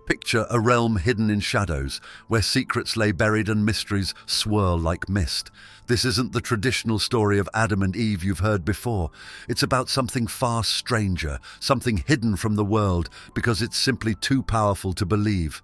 Picture a realm hidden in shadows, where secrets lay buried and mysteries swirl like mist. This isn't the traditional story of Adam and Eve you've heard before. It's about something far stranger, something hidden from the world because it's simply too powerful to believe.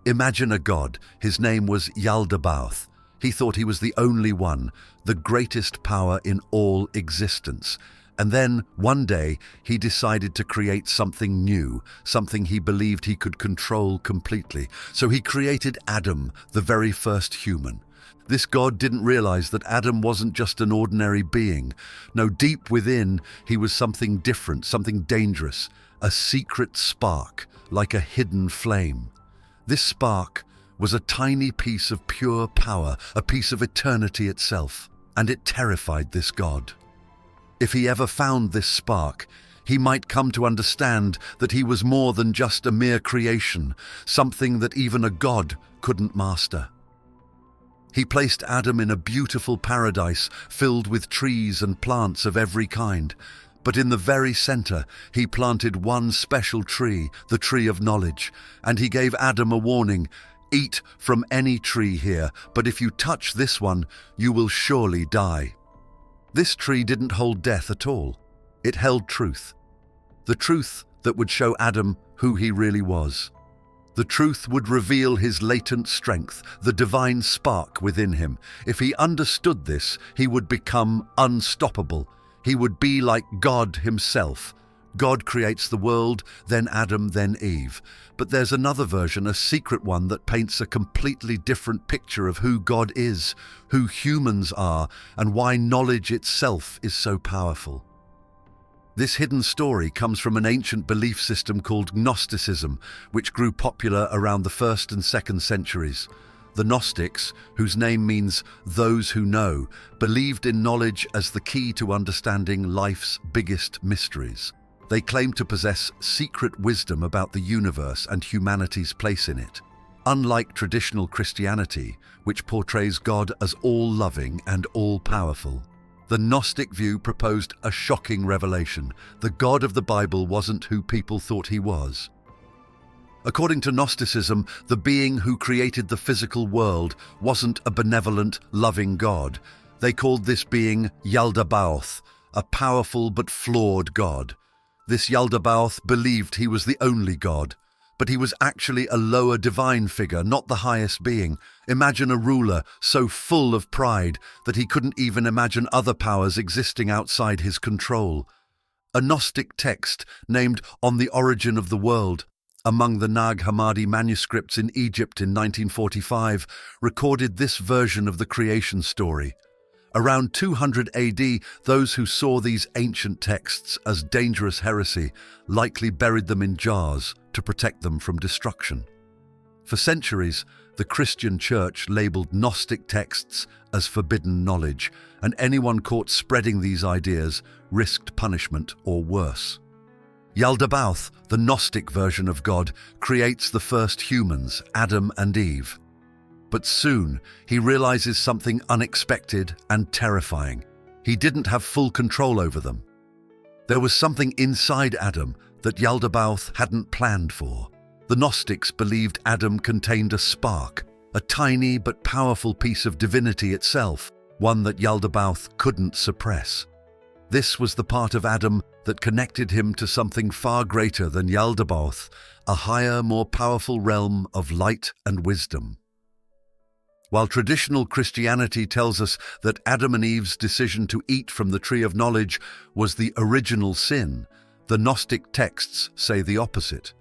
Imagine a god. His name was Yaldabaoth. He thought he was the only one, the greatest power in all existence. And then, one day, he decided to create something new, something he believed he could control completely. So he created Adam, the very first human. This god didn't realize that Adam wasn't just an ordinary being. No, deep within, he was something different, something dangerous, a secret spark, like a hidden flame. This spark was a tiny piece of pure power, a piece of eternity itself, and it terrified this god. If he ever found this spark, he might come to understand that he was more than just a mere creation, something that even a god couldn't master. He placed Adam in a beautiful paradise filled with trees and plants of every kind. But in the very center, he planted one special tree, the tree of knowledge, and he gave Adam a warning: eat from any tree here, but if you touch this one, you will surely die. This tree didn't hold death at all. It held truth. The truth that would show Adam who he really was. The truth would reveal his latent strength, the divine spark within him. If he understood this, he would become unstoppable. He would be like God himself. God creates the world, then Adam, then Eve. But there's another version, a secret one, that paints a completely different picture of who God is, who humans are, and why knowledge itself is so powerful. This hidden story comes from an ancient belief system called Gnosticism, which grew popular around the 1st and 2nd centuries. The Gnostics, whose name means those who know, believed in knowledge as the key to understanding life's biggest mysteries. They claimed to possess secret wisdom about the universe and humanity's place in it. Unlike traditional Christianity, which portrays God as all-loving and all-powerful, the Gnostic view proposed a shocking revelation. The God of the Bible wasn't who people thought he was. According to Gnosticism, the being who created the physical world wasn't a benevolent, loving God. They called this being Yaldabaoth, a powerful but flawed God. This Yaldabaoth believed he was the only God, but he was actually a lower divine figure, not the highest being. Imagine a ruler so full of pride that he couldn't even imagine other powers existing outside his control. A Gnostic text named On the Origin of the World, among the Nag Hammadi manuscripts in Egypt in 1945, recorded this version of the creation story. Around 200 AD, those who saw these ancient texts as dangerous heresy likely buried them in jars to protect them from destruction. For centuries, the Christian Church labeled Gnostic texts as forbidden knowledge, and anyone caught spreading these ideas risked punishment or worse. Yaldabaoth, the Gnostic version of God, creates the first humans, Adam and Eve. But soon, he realizes something unexpected and terrifying. He didn't have full control over them. There was something inside Adam that Yaldabaoth hadn't planned for. The Gnostics believed Adam contained a spark, a tiny but powerful piece of divinity itself, one that Yaldabaoth couldn't suppress. This was the part of Adam that connected him to something far greater than Yaldabaoth, a higher, more powerful realm of light and wisdom. While traditional Christianity tells us that Adam and Eve's decision to eat from the tree of knowledge was the original sin, the Gnostic texts say the opposite.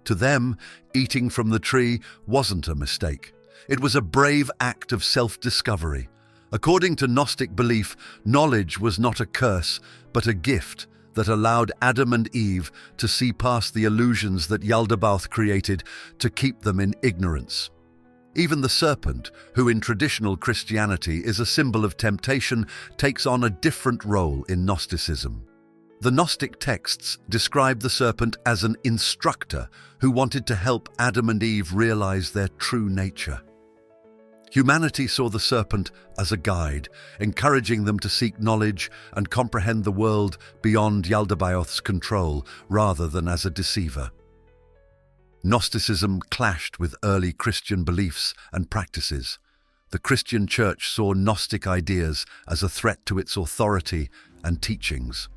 To them, eating from the tree wasn't a mistake. It was a brave act of self-discovery. According to Gnostic belief, knowledge was not a curse, but a gift that allowed Adam and Eve to see past the illusions that Yaldabaoth created to keep them in ignorance. Even the serpent, who in traditional Christianity is a symbol of temptation, takes on a different role in Gnosticism. The Gnostic texts describe the serpent as an instructor who wanted to help Adam and Eve realize their true nature. Humanity saw the serpent as a guide, encouraging them to seek knowledge and comprehend the world beyond Yaldabaoth's control, rather than as a deceiver. Gnosticism clashed with early Christian beliefs and practices. The Christian Church saw Gnostic ideas as a threat to its authority and teachings.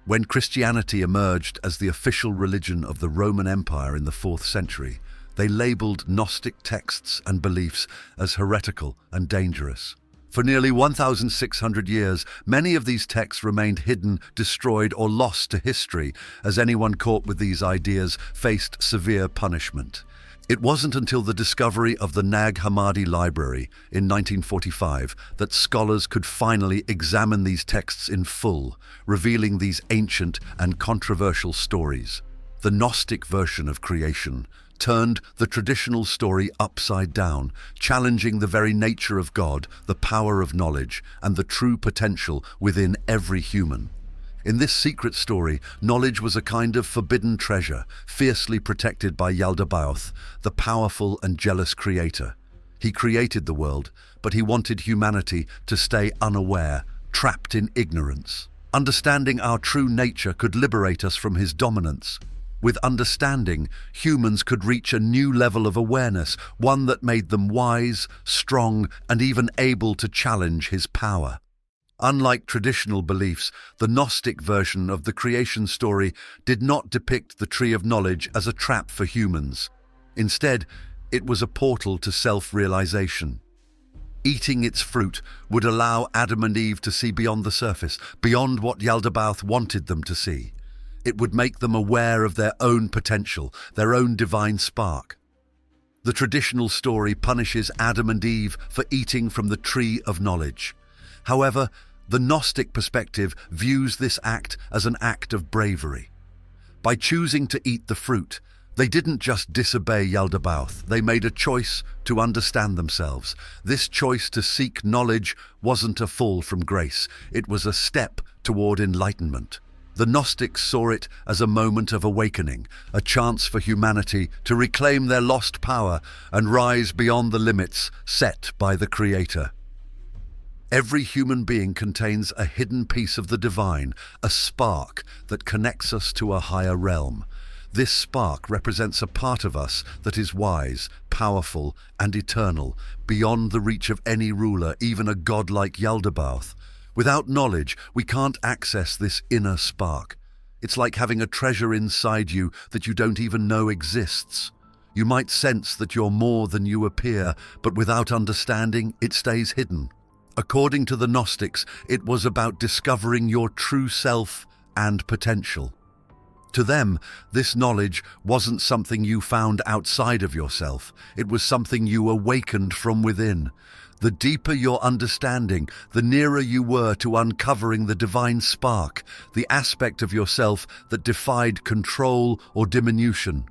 When Christianity emerged as the official religion of the Roman Empire in the 4th century, they labeled Gnostic texts and beliefs as heretical and dangerous. For nearly 1,600 years, many of these texts remained hidden, destroyed, or lost to history, as anyone caught with these ideas faced severe punishment. It wasn't until the discovery of the Nag Hammadi Library in 1945 that scholars could finally examine these texts in full, revealing these ancient and controversial stories. The Gnostic version of creation turned the traditional story upside down, challenging the very nature of God, the power of knowledge, and the true potential within every human. In this secret story, knowledge was a kind of forbidden treasure, fiercely protected by Yaldabaoth, the powerful and jealous creator. He created the world, but he wanted humanity to stay unaware, trapped in ignorance. Understanding our true nature could liberate us from his dominance. With understanding, humans could reach a new level of awareness, one that made them wise, strong, and even able to challenge his power. Unlike traditional beliefs, the Gnostic version of the creation story did not depict the tree of knowledge as a trap for humans. Instead, it was a portal to self-realization. Eating its fruit would allow Adam and Eve to see beyond the surface, beyond what Yaldabaoth wanted them to see. It would make them aware of their own potential, their own divine spark. The traditional story punishes Adam and Eve for eating from the tree of knowledge. However, the Gnostic perspective views this act as an act of bravery. By choosing to eat the fruit, they didn't just disobey Yaldabaoth, they made a choice to understand themselves. This choice to seek knowledge wasn't a fall from grace, it was a step toward enlightenment. The Gnostics saw it as a moment of awakening, a chance for humanity to reclaim their lost power and rise beyond the limits set by the Creator. Every human being contains a hidden piece of the divine, a spark that connects us to a higher realm. This spark represents a part of us that is wise, powerful, and eternal, beyond the reach of any ruler, even a god like Yaldabaoth. Without knowledge, we can't access this inner spark. It's like having a treasure inside you that you don't even know exists. You might sense that you're more than you appear, but without understanding, it stays hidden. According to the Gnostics, it was about discovering your true self and potential. To them, this knowledge wasn't something you found outside of yourself. It was something you awakened from within. The deeper your understanding, the nearer you were to uncovering the divine spark, the aspect of yourself that defied control or diminution.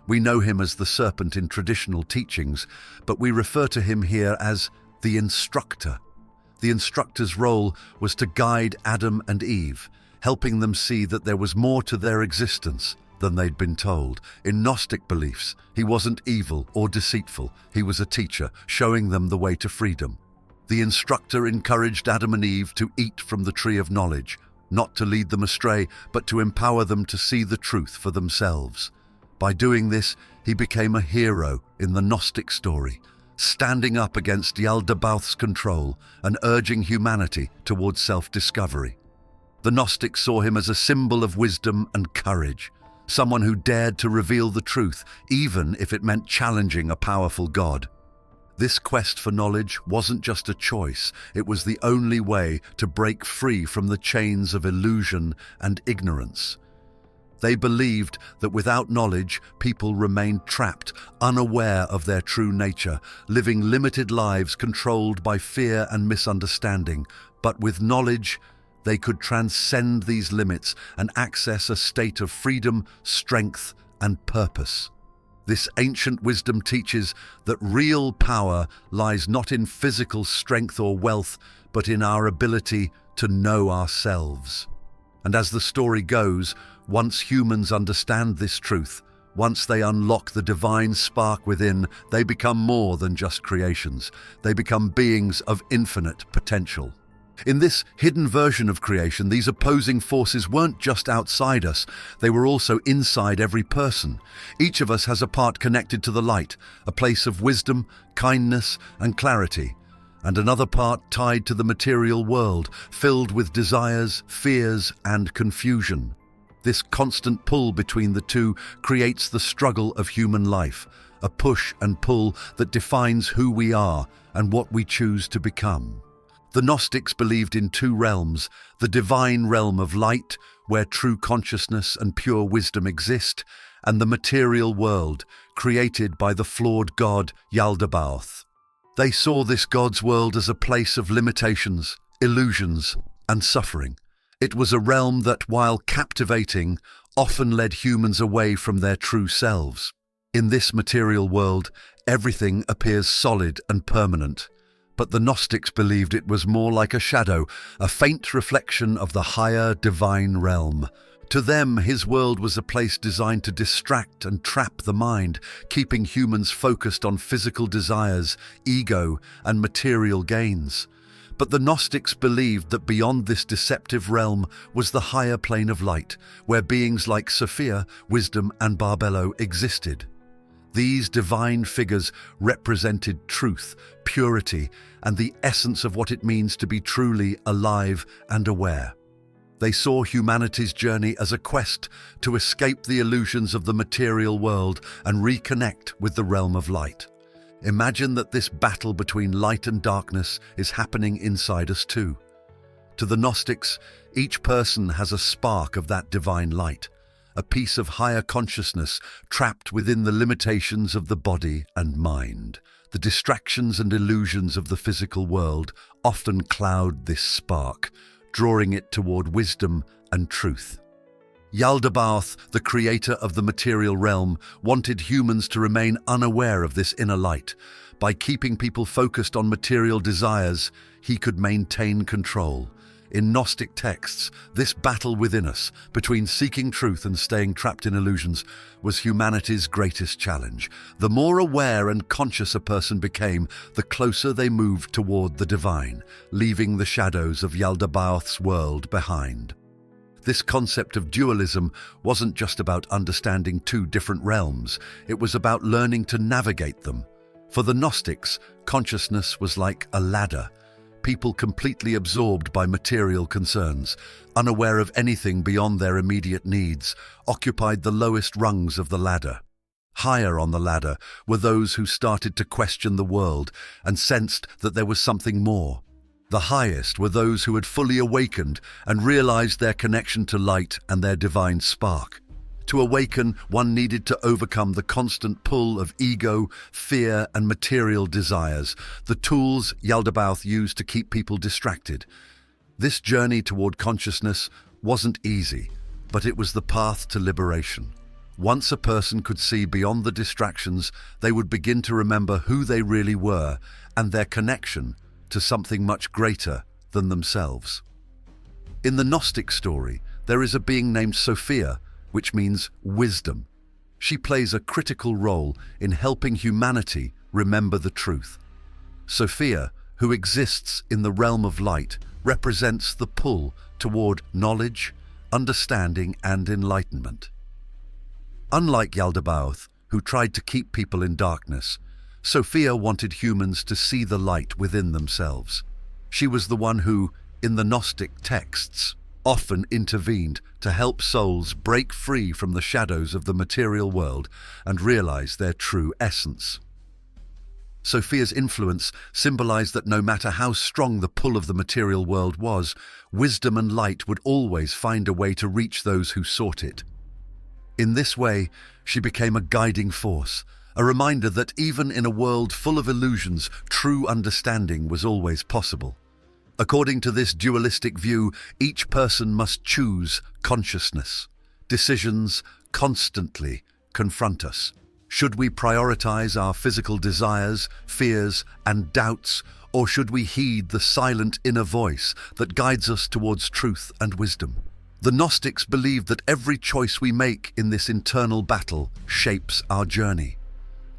We know him as the serpent in traditional teachings, but we refer to him here as the instructor. The instructor's role was to guide Adam and Eve, helping them see that there was more to their existence than they'd been told. In Gnostic beliefs, he wasn't evil or deceitful. He was a teacher, showing them the way to freedom. The instructor encouraged Adam and Eve to eat from the tree of knowledge, not to lead them astray, but to empower them to see the truth for themselves. By doing this, he became a hero in the Gnostic story, standing up against Yaldabaoth's control and urging humanity towards self-discovery. The Gnostics saw him as a symbol of wisdom and courage, someone who dared to reveal the truth, even if it meant challenging a powerful god. This quest for knowledge wasn't just a choice, it was the only way to break free from the chains of illusion and ignorance. They believed that without knowledge, people remained trapped, unaware of their true nature, living limited lives controlled by fear and misunderstanding. But with knowledge, they could transcend these limits and access a state of freedom, strength, and purpose. This ancient wisdom teaches that real power lies not in physical strength or wealth, but in our ability to know ourselves. And as the story goes, once humans understand this truth, once they unlock the divine spark within, they become more than just creations. They become beings of infinite potential. In this hidden version of creation, these opposing forces weren't just outside us, they were also inside every person. Each of us has a part connected to the light, a place of wisdom, kindness, and clarity, and another part tied to the material world, filled with desires, fears, and confusion. This constant pull between the two creates the struggle of human life, a push and pull that defines who we are and what we choose to become. The Gnostics believed in two realms: the divine realm of light, where true consciousness and pure wisdom exist, and the material world, created by the flawed god Yaldabaoth. They saw this god's world as a place of limitations, illusions, and suffering. It was a realm that, while captivating, often led humans away from their true selves. In this material world, everything appears solid and permanent. But the Gnostics believed it was more like a shadow, a faint reflection of the higher divine realm. To them, his world was a place designed to distract and trap the mind, keeping humans focused on physical desires, ego, and material gains. But the Gnostics believed that beyond this deceptive realm was the higher plane of light, where beings like Sophia, Wisdom, and Barbelo existed. These divine figures represented truth, purity, and the essence of what it means to be truly alive and aware. They saw humanity's journey as a quest to escape the illusions of the material world and reconnect with the realm of light. Imagine that this battle between light and darkness is happening inside us too. To the Gnostics, each person has a spark of that divine light, a piece of higher consciousness trapped within the limitations of the body and mind. The distractions and illusions of the physical world often cloud this spark, drawing it toward wisdom and truth. Yaldabaoth, the creator of the material realm, wanted humans to remain unaware of this inner light. By keeping people focused on material desires, he could maintain control. In Gnostic texts, this battle within us, between seeking truth and staying trapped in illusions, was humanity's greatest challenge. The more aware and conscious a person became, the closer they moved toward the divine, leaving the shadows of Yaldabaoth's world behind. This concept of dualism wasn't just about understanding two different realms, it was about learning to navigate them. For the Gnostics, consciousness was like a ladder. People completely absorbed by material concerns, unaware of anything beyond their immediate needs, occupied the lowest rungs of the ladder. Higher on the ladder were those who started to question the world and sensed that there was something more. The highest were those who had fully awakened and realized their connection to light and their divine spark. To awaken, one needed to overcome the constant pull of ego, fear, and material desires, the tools Yaldabaoth used to keep people distracted. This journey toward consciousness wasn't easy, but it was the path to liberation. Once a person could see beyond the distractions, they would begin to remember who they really were and their connection to something much greater than themselves. In the Gnostic story, there is a being named Sophia, which means wisdom. She plays a critical role in helping humanity remember the truth. Sophia, who exists in the realm of light, represents the pull toward knowledge, understanding, and enlightenment. Unlike Yaldabaoth, who tried to keep people in darkness, Sophia wanted humans to see the light within themselves. She was the one who, in the Gnostic texts, often intervened to help souls break free from the shadows of the material world and realize their true essence. Sophia's influence symbolized that no matter how strong the pull of the material world was, wisdom and light would always find a way to reach those who sought it. In this way, she became a guiding force, a reminder that even in a world full of illusions, true understanding was always possible. According to this dualistic view, each person must choose consciousness. Decisions constantly confront us. Should we prioritize our physical desires, fears, and doubts, or should we heed the silent inner voice that guides us towards truth and wisdom? The Gnostics believed that every choice we make in this internal battle shapes our journey.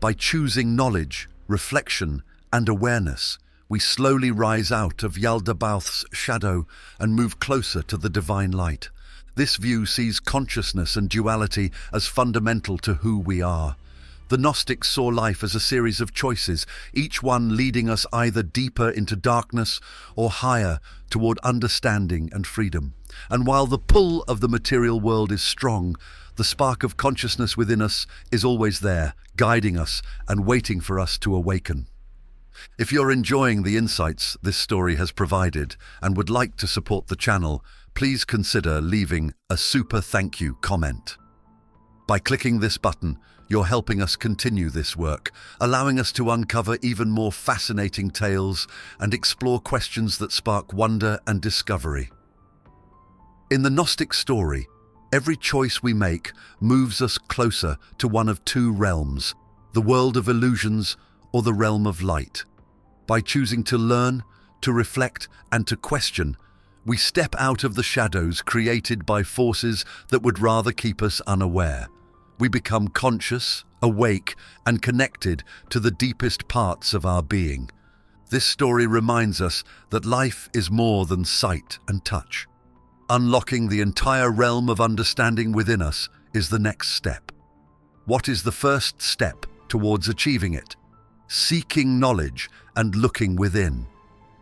By choosing knowledge, reflection, and awareness, we slowly rise out of Yaldabaoth's shadow and move closer to the divine light. This view sees consciousness and duality as fundamental to who we are. The Gnostics saw life as a series of choices, each one leading us either deeper into darkness or higher toward understanding and freedom. And while the pull of the material world is strong, the spark of consciousness within us is always there, guiding us and waiting for us to awaken. If you're enjoying the insights this story has provided and would like to support the channel, please consider leaving a super thank you comment. By clicking this button, you're helping us continue this work, allowing us to uncover even more fascinating tales and explore questions that spark wonder and discovery. In the Gnostic story, every choice we make moves us closer to one of two realms, the world of illusions or the realm of light. By choosing to learn, to reflect, and to question, we step out of the shadows created by forces that would rather keep us unaware. We become conscious, awake, and connected to the deepest parts of our being. This story reminds us that life is more than sight and touch. Unlocking the entire realm of understanding within us is the next step. What is the first step towards achieving it? Seeking knowledge and looking within.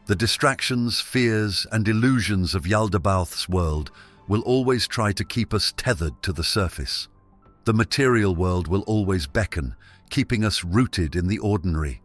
The distractions, fears, and illusions of Yaldabaoth's world will always try to keep us tethered to the surface. The material world will always beckon, keeping us rooted in the ordinary.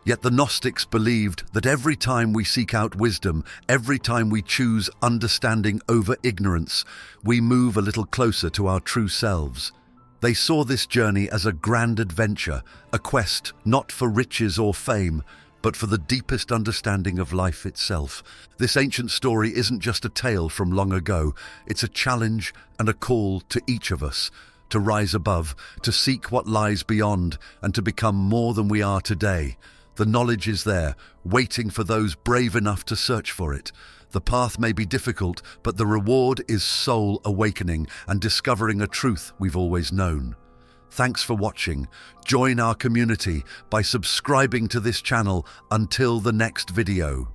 Yet the Gnostics believed that every time we seek out wisdom, every time we choose understanding over ignorance, we move a little closer to our true selves. They saw this journey as a grand adventure, a quest not for riches or fame, but for the deepest understanding of life itself. This ancient story isn't just a tale from long ago, it's a challenge and a call to each of us to rise above, to seek what lies beyond, and to become more than we are today. The knowledge is there, waiting for those brave enough to search for it. The path may be difficult, but the reward is soul awakening and discovering a truth we've always known. Thanks for watching. Join our community by subscribing to this channel until the next video.